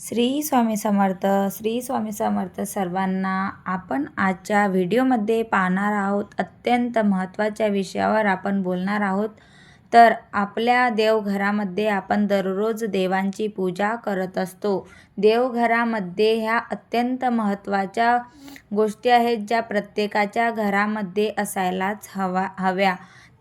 श्री स्वामी समर्थ. श्री स्वामी समर्थ सर्वांना. आपण आजच्या व्हिडिओमध्ये पाहणार आहोत, अत्यंत महत्त्वाच्या विषयावर आपण बोलणार आहोत. तर आपल्या देवघरामध्ये आपण दररोज देवांची पूजा करत असतो. देवघरामध्ये ह्या अत्यंत महत्त्वाच्या गोष्टी आहेत, ज्या प्रत्येकाच्या घरामध्ये असायलाच हव्या.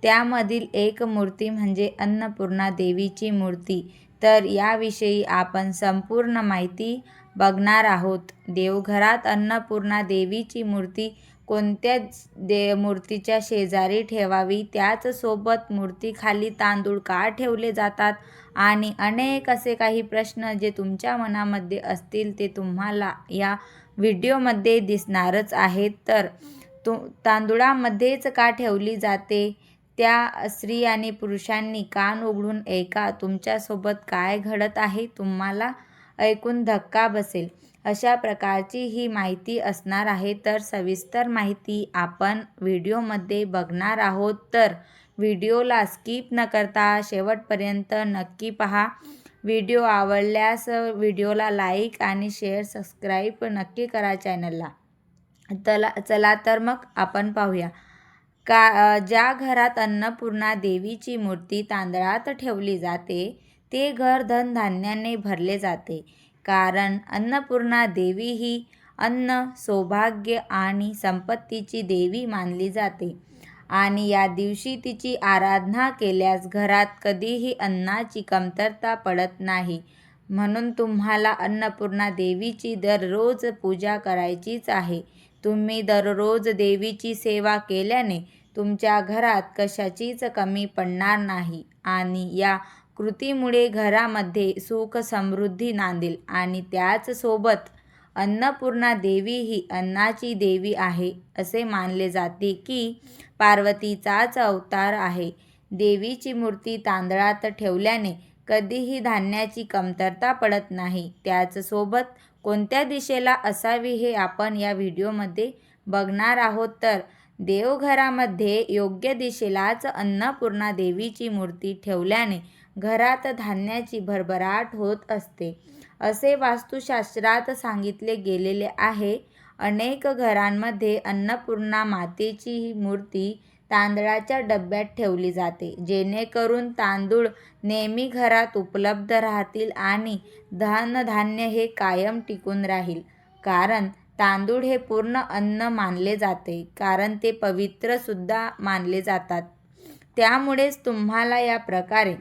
त्यामधील एक मूर्ती म्हणजे अन्नपूर्णा देवीची मूर्ती. तर याविषयी आपण संपूर्ण माहिती बघणार आहोत. देवघरात अन्नपूर्णा देवीची मूर्ती कोणत्या मूर्तीच्या शेजारी ठेवावी, त्याचसोबत मूर्तीखाली तांदूळ का ठेवले जातात आणि अनेक असे काही प्रश्न जे तुमच्या मनामध्ये असतील ते तुम्हाला या व्हिडिओमध्ये दिसणारच आहेत. तर तांदूळामध्येच का ठेवली जाते, त्या स्त्री आणि पुरुषांनी कान उघडून ऐका, तुमच्यासोबत काय घडत आहे तुम्हाला ऐकून धक्का बसेल. अशा प्रकारची ही माहिती असणार आहे. तर सविस्तर माहिती आपण व्हिडिओमध्ये बघणार आहोत. तर व्हिडिओला स्किप न करता शेवटपर्यंत नक्की पहा. व्हिडिओ आवडल्यास व्हिडिओला लाईक आणि शेअर, सबस्क्राईब नक्की करा चॅनलला. चला तर मग आपण पाहूया. ज्या घरात अन्नपूर्णा देवीची मूर्ती तांदळात ठेवली जाते, ते घर धनधान्याने भरले जाते. कारण अन्नपूर्णा देवी ही अन्न, सौभाग्य आणि संपत्तीची देवी मानली जाते आणि या दिवशी तिची आराधना केल्यास घरात कधीही अन्नाची कमतरता पडत नाही. म्हणून तुम्हाला अन्नपूर्णा देवीची दररोज पूजा करायचीच आहे. तुम्ही दररोज देवीची सेवा केल्याने तुमच्या घरात कशाचीच कमी पडणार नाही आणि या कृतीमुळे घरामध्ये सुख समृद्धी नांदेल. आणि त्याचसोबत अन्नपूर्णा देवी ही अन्नाची देवी आहे. असे मानले जाते की पार्वतीचाच अवतार आहे. देवीची मूर्ती तांदळात ठेवल्याने कधीही धान्याची कमतरता पडत नाही. त्याचसोबत कोणत्या दिशेला असावी हे आपण या व्हिडिओमध्ये बघणार आहोत. तर देवघरामध्ये योग्य दिशेलाच अन्नपूर्णा देवीची मूर्ती ठेवल्याने घरात धान्याची भरभराट होत असते, असे वास्तुशास्त्रात सांगितले गेलेले आहे. अनेक घरांमध्ये अन्नपूर्णा मातेची मूर्ती तांदळाच्या डब्यात ठेवली जाते, जेणेकरून तांदूळ नेहमी घरात उपलब्ध राहतील आणि धनधान्य हे कायम टिकून राहील. कारण तांदूळ हे पूर्ण अन्न मानले जाते, कारण ते पवित्र सुद्धा मानले जातात. त्यामुळेच तुम्हाला या प्रकारे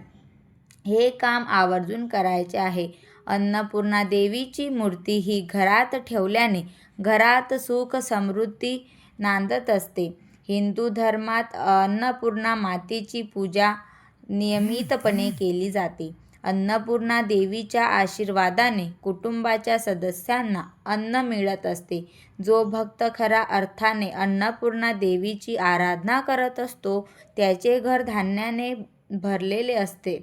हे काम आवर्जून करायचे आहे. अन्नपूर्णा देवीची मूर्ती ही घरात ठेवल्याने घरात सुख समृद्धी नांदत असते. हिंदू धर्मात अन्नपूर्णा मातेची पूजा नियमितपणे केली जाते. अन्नपूर्णा देवीच्या आशीर्वादाने कुटुंबाच्या सदस्यांना अन्न मिळत असते. जो भक्त खऱ्या अर्थाने अन्नपूर्णा देवीची आराधना करत असतो, त्याचे घर धान्याने भरलेले असते.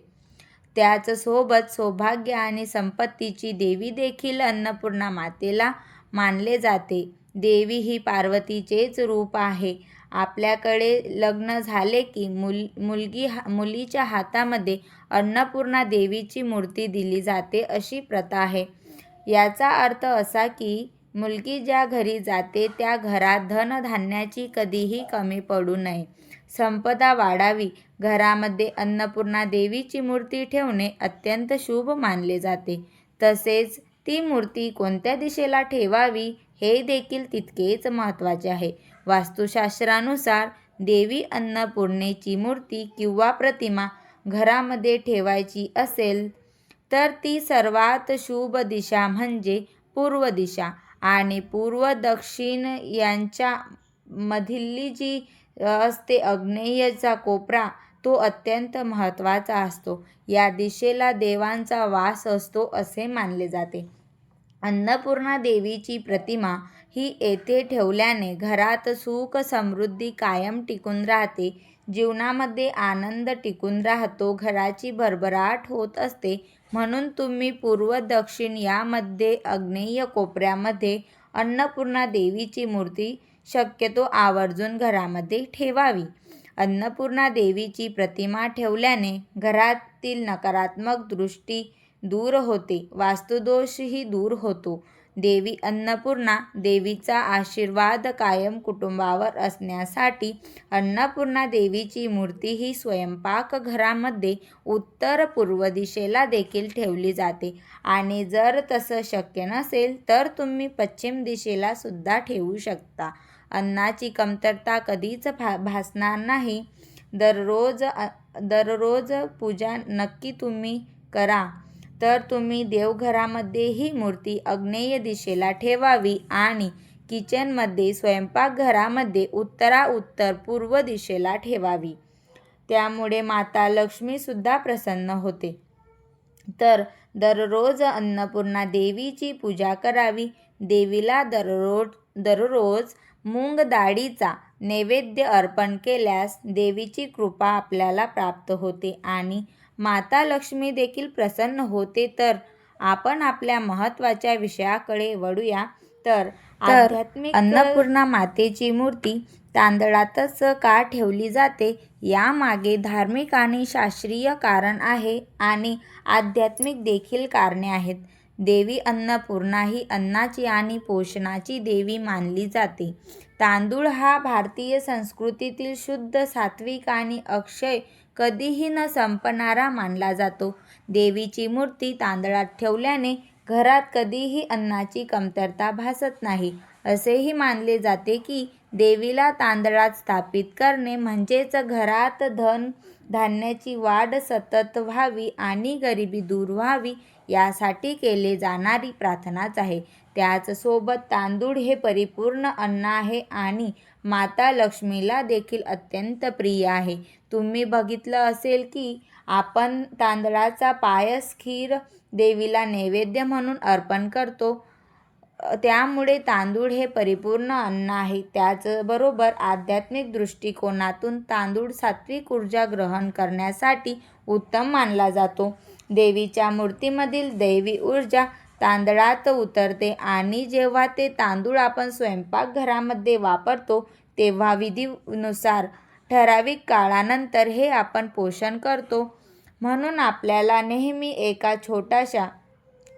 त्याचसोबत सौभाग्य आणि संपत्तीची देवी देखील अन्नपूर्णा मातेला मानले जाते. देवी ही पार्वतीचेच रूप आहे. आपल्याकडे लग्न झाले की मुलीच्या हातामध्ये अन्नपूर्णा देवीची मूर्ती दिली जाते, अशी प्रथा आहे. याचा अर्थ असा की मुलगी ज्या घरी जाते त्या घरात धनधान्याची कधीही कमी पडू नये, संपदा वाढावी. घरामध्ये अन्नपूर्णा देवीची मूर्ती ठेवणे अत्यंत शुभ मानले जाते. तसेच ती मूर्ती कोणत्या दिशेला ठेवावी हे देखील तितकेच महत्त्वाचे आहे. वास्तुशास्त्रानुसार देवी अन्नपूर्णेची मूर्ती किंवा प्रतिमा घरामध्ये ठेवायची असेल तर ती सर्वात शुभ दिशा म्हणजे पूर्व दिशा आणि पूर्व दक्षिण यांच्या मधली जी असते आग्नेयचा कोपरा, तो अत्यंत महत्त्वाचा असतो. या दिशेला देवांचा वास असतो असे मानले जाते. अन्नपूर्णा देवीची प्रतिमा ही येथे ठेवल्याने घरात सुख समृद्धी कायम टिकून राहते. जीवनामध्ये आनंद टिकून राहतो. घराची भरभराट होत असते. म्हणून तुम्ही पूर्व दक्षिण यामध्ये आग्नेय कोपऱ्यामध्ये अन्नपूर्णा देवीची मूर्ती शक्यतो आवर्जून घरामध्ये ठेवावी. अन्नपूर्णा देवीची प्रतिमा ठेवल्याने घरातील नकारात्मक दृष्टी दूर होते, वास्तुदोषही दूर होतो. देवी अन्नपूर्णा देवीचा आशीर्वाद कायम कुटुंबावर असण्यासाठी अन्नपूर्णा देवीची मूर्ती ही स्वयंपाकघरामध्ये उत्तर पूर्व दिशेला देखील ठेवली जाते आणि जर तसं शक्य नसेल तर तुम्ही पश्चिम दिशेला सुद्धा ठेवू शकता. अन्नाची कमतरता कधीच भासणार नाही. दररोज पूजा नक्की तुम्ही करा. तर तुम्ही देवघरामध्ये ही मूर्ती आग्नेय दिशेला ठेवावी आणि किचनमध्ये स्वयंपाकघरामध्ये उत्तर पूर्व दिशेला ठेवावी. त्यामुळे माता लक्ष्मीसुद्धा प्रसन्न होते. तर दररोज अन्नपूर्णा देवीची पूजा करावी. देवीला दररोज मूग डाळीचा नैवेद्य अर्पण केल्यास देवीची कृपा आपल्याला प्राप्त होते आणि माता लक्ष्मी देखील प्रसन्न होते. तर आपण आपल्या महत्त्वाच्या विषयाकडे वळूया. तर आध्यात्मिक अन्नपूर्णा मातेची मूर्ती तांदळातच का ठेवली जाते यामागे धार्मिक आणि शास्त्रीय कारण आहे आणि आध्यात्मिक देखील कारणे आहेत. देवी अन्नपूर्णा ही अन्नाची आणि पोषणाची देवी मानली जाते. तांदूळ हा भारतीय संस्कृतीतील शुद्ध, सात्विक आणि अक्षय, कधीही न संपणारा मानला जातो. देवीची मूर्ती तांदळात ठेवल्याने घरात कधीही अन्नाची कमतरता भासत नाही. असेही मानले जाते की देवीला तांदळात स्थापित करणे म्हणजेच घरात धान्याची वाढ सतत व्हावी आणि गरिबी दूर व्हावी यासाठी केली जाणारी प्रार्थनाच आहे. त्याचसोबत तांदूळ हे परिपूर्ण अन्न आहे आणि माता लक्ष्मीला देखील अत्यंत प्रिय आहे. तुम्ही बघितलं असेल की आपण तांदळाचा पायस, खीर देवीला नैवेद्य म्हणून अर्पण करतो. त्यामुळे तांदूळ हे परिपूर्ण अन्न आहे. त्याचबरोबर आध्यात्मिक दृष्टिकोनातून तांदूळ सात्विक ऊर्जा ग्रहण करण्यासाठी उत्तम मानला जातो. देवीच्या मूर्तीमधील दैवी ऊर्जा तांदळात उतरते आणि जेव्हा ते तांदूळ आपण स्वयंपाकघरामध्ये वापरतो तेव्हा विधीनुसार ठराविक काळानंतर हे आपण पोषण करतो. म्हणून आपल्याला नेहमी एका छोट्याशा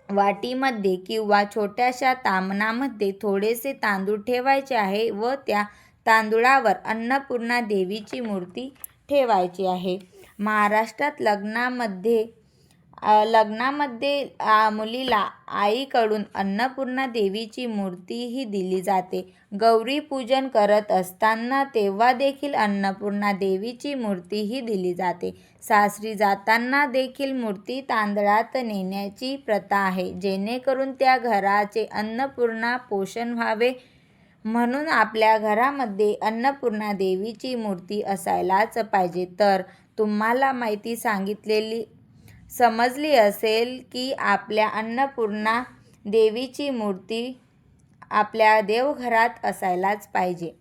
वाटीमध्ये किंवा छोट्याशा तामणामध्ये थोडेसे तांदूळ ठेवायचे आहे व त्या तांदूळावर अन्नपूर्णा देवीची मूर्ती ठेवायची आहे. महाराष्ट्रात लग्नामध्ये मुलीला आईकडून अन्नपूर्णा देवीची मूर्तीही दिली जाते. गौरी पूजन करत असताना तेव्हा देखील अन्नपूर्णा देवीची मूर्तीही दिली जाते. सासरी जाताना देखील मूर्ती तांदळात नेण्याची प्रथा आहे, जेणेकरून त्या घराचे अन्नपूर्णा पोषण व्हावे. म्हणून आपल्या घरामध्ये अन्नपूर्णा देवीची मूर्ती असायलाच पाहिजे. तर तुम्हाला माहिती समजली असेल की आपल्या अन्नपूर्णा देवीची मूर्ती आपल्या देवघरात असायलाच पाहिजे.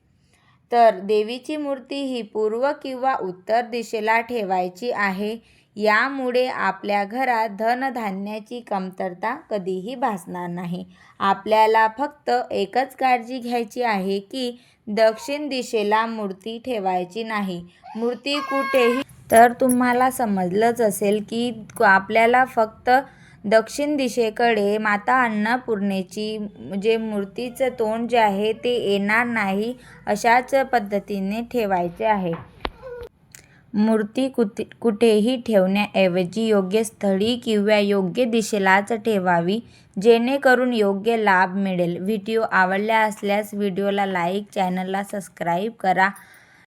तर देवीची मूर्ती ही पूर्व किंवा उत्तर दिशेला ठेवायची आहे. यामुळे आपल्या घरात धनधान्याची कमतरता कधीही भासणार नाही. आपल्याला फक्त एकच काळजी घ्यायची आहे की दक्षिण दिशेला मूर्ती ठेवायची नाही. मूर्ती कुठेही तर तुम्हाला समजलंच असेल की आपल्याला फक्त दक्षिण दिशेकडे माता अन्नपूर्णेची जे मूर्तीचं तोंड जे आहे ते येणार नाही अशाच पद्धतीने ठेवायचे आहे. मूर्ती कुठेही ठेवण्याऐवजी योग्य स्थळी किंवा योग्य दिशेलाच ठेवावी, जेणेकरून योग्य लाभ मिळेल. व्हिडिओ आवडला असल्यास व्हिडिओला लाईक, चॅनलला सबस्क्राईब करा.